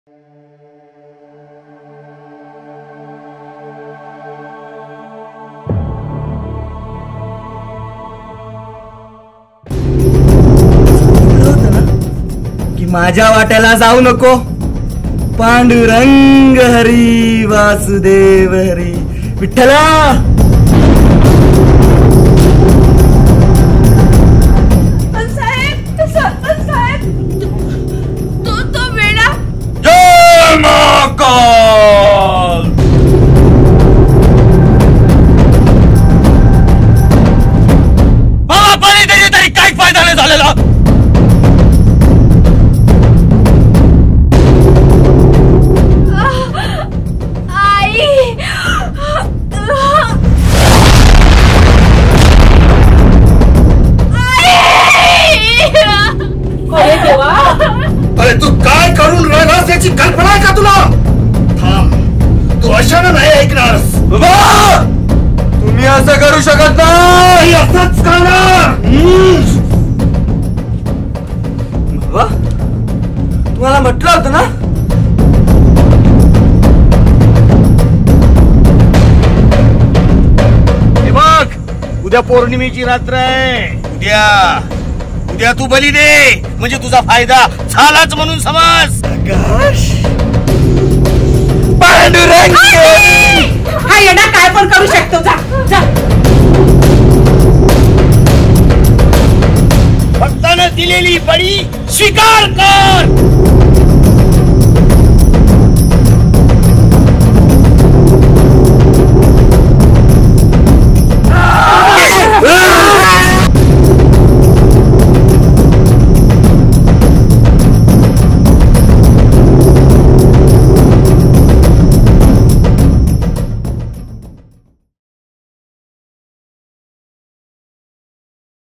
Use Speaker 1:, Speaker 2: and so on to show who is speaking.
Speaker 1: की माझ्या वाट्याला जाऊ नको. पांडुरंग हरी वासुदेव हरी विठ्ठला.
Speaker 2: बाबाने त्याच्या तरी काही फायदा नाही झालेला.
Speaker 3: अरे तू काय करून राहिलास याची कल्पना आहे का तुला? थांब, तू अशानं नाही ऐकणारस.
Speaker 1: तुम्ही असं करू शकत नाही.
Speaker 3: असंच करणार.
Speaker 1: बाबा तुम्हाला म्हटलं होतं ना.
Speaker 2: हे बघ, उद्या पौर्णिमेची रात्र आहे. उद्या तू बली दे, म्हणजे तुझा फायदा झालाच म्हणून समज.
Speaker 1: पांडुरंग
Speaker 4: हा येडा काय पण करू शकतो. जा जा.
Speaker 2: भक्तानं दिलेली बळी स्वीकार कर.